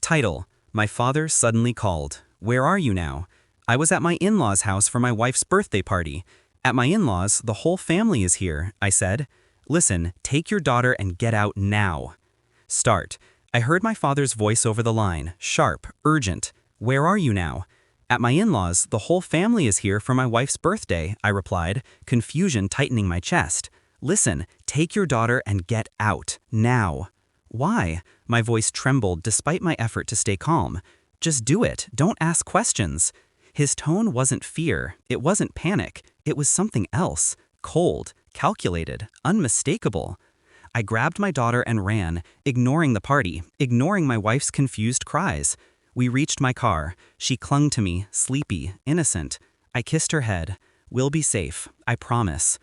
Title: My father suddenly called. Where are you now? I was at my in-laws' house for my wife's birthday party. At my in-laws, the whole family is here, I said. Listen, take your daughter and get out now. Start. I heard my father's voice over the line, sharp, urgent. Where are you now? At my in-laws, the whole family is here for my wife's birthday, I replied, confusion tightening my chest. Listen, take your daughter and get out, now. Why? My voice trembled despite my effort to stay calm. Just do it, don't ask questions. His tone wasn't fear, it wasn't panic, it was something else. Cold, calculated, unmistakable. I grabbed my daughter and ran, ignoring the party, ignoring my wife's confused cries. We reached my car. She clung to me, sleepy, innocent. I kissed her head. We'll be safe, I promise.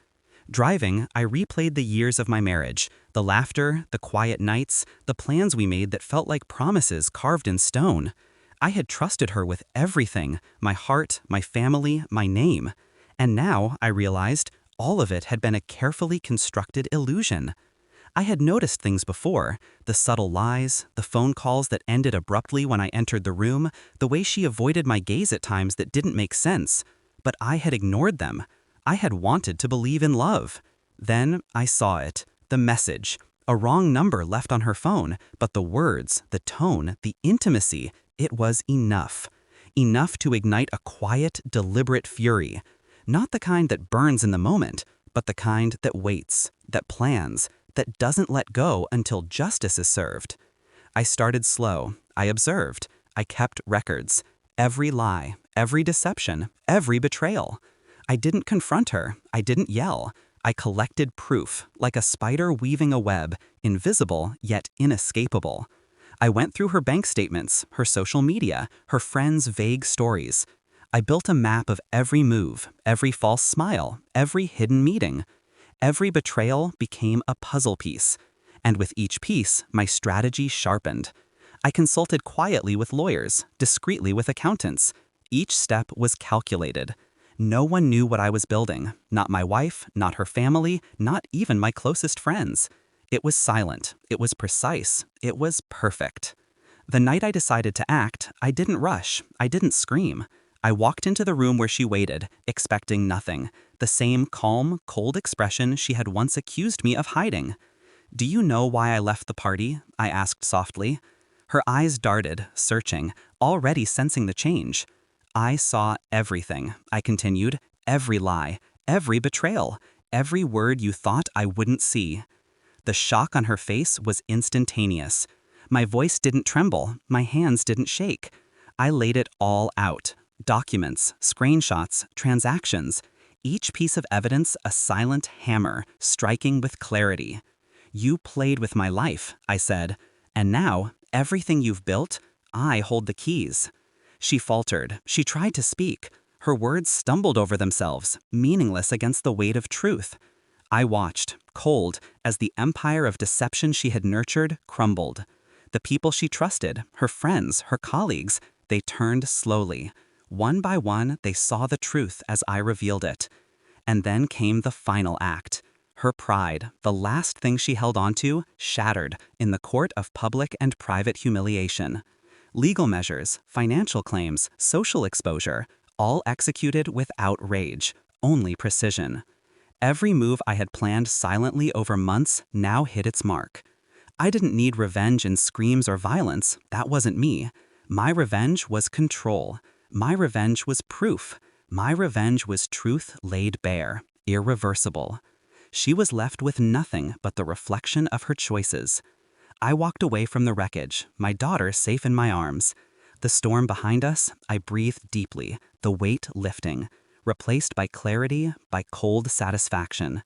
Driving, I replayed the years of my marriage, the laughter, the quiet nights, the plans we made that felt like promises carved in stone. I had trusted her with everything, my heart, my family, my name. And now, I realized, all of it had been a carefully constructed illusion. I had noticed things before, the subtle lies, the phone calls that ended abruptly when I entered the room, the way she avoided my gaze at times that didn't make sense. But I had ignored them. I had wanted to believe in love. Then I saw it, the message, a wrong number left on her phone, but the words, the tone, the intimacy, it was enough. Enough to ignite a quiet, deliberate fury. Not the kind that burns in the moment, but the kind that waits, that plans, that doesn't let go until justice is served. I started slow. I observed. I kept records. Every lie, every deception, every betrayal. I didn't confront her. I didn't yell. I collected proof, like a spider weaving a web, invisible yet inescapable. I went through her bank statements, her social media, her friends' vague stories. I built a map of every move, every false smile, every hidden meeting. Every betrayal became a puzzle piece, and with each piece, my strategy sharpened. I consulted quietly with lawyers, discreetly with accountants. Each step was calculated. No one knew what I was building, not my wife, not her family, not even my closest friends. It was silent, it was precise, it was perfect. The night I decided to act, I didn't rush, I didn't scream. I walked into the room where she waited, expecting nothing. The same calm, cold expression she had once accused me of hiding. "Do you know why I left the party?" I asked softly. Her eyes darted, searching, already sensing the change. "I saw everything," I continued, "every lie, every betrayal, every word you thought I wouldn't see." The shock on her face was instantaneous. My voice didn't tremble, my hands didn't shake. I laid it all out. Documents, screenshots, transactions. Each piece of evidence a silent hammer, striking with clarity. "You played with my life," I said, "and now, everything you've built, I hold the keys." She faltered. She tried to speak. Her words stumbled over themselves, meaningless against the weight of truth. I watched, cold, as the empire of deception she had nurtured crumbled. The people she trusted, her friends, her colleagues, they turned slowly. One by one, they saw the truth as I revealed it. And then came the final act. Her pride, the last thing she held onto, shattered in the court of public and private humiliation. Legal measures, financial claims, social exposure, all executed without rage, only precision. Every move I had planned silently over months now hit its mark. I didn't need revenge in screams or violence, that wasn't me. My revenge was control. My revenge was proof. My revenge was truth laid bare, irreversible. She was left with nothing but the reflection of her choices. I walked away from the wreckage, my daughter safe in my arms. The storm behind us, I breathed deeply, the weight lifting, replaced by clarity, by cold satisfaction.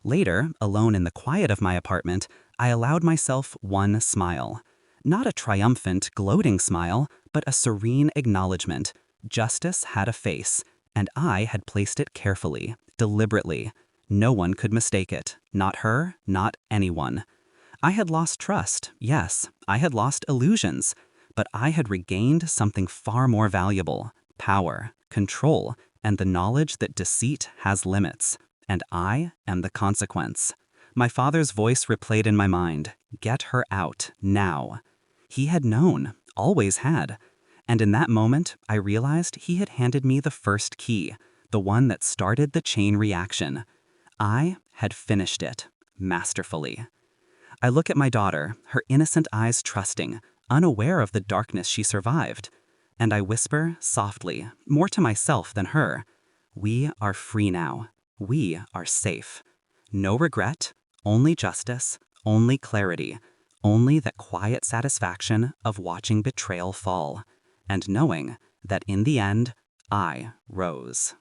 Later, alone in the quiet of my apartment, I allowed myself one smile. Not a triumphant, gloating smile, but a serene acknowledgement. Justice had a face, and I had placed it carefully, deliberately. No one could mistake it, not her, not anyone. I had lost trust, yes, I had lost illusions, but I had regained something far more valuable: power, control, and the knowledge that deceit has limits, and I am the consequence. My father's voice replayed in my mind, "Get her out, now." He had known. always had. And in that moment, I realized he had handed me the first key, the one that started the chain reaction. I had finished it, masterfully. I look at my daughter, her innocent eyes trusting, unaware of the darkness she survived. And I whisper, softly, more to myself than her, "We are free now. We are safe. No regret, only justice, only clarity, only that quiet satisfaction of watching betrayal fall, and knowing that in the end, I rose."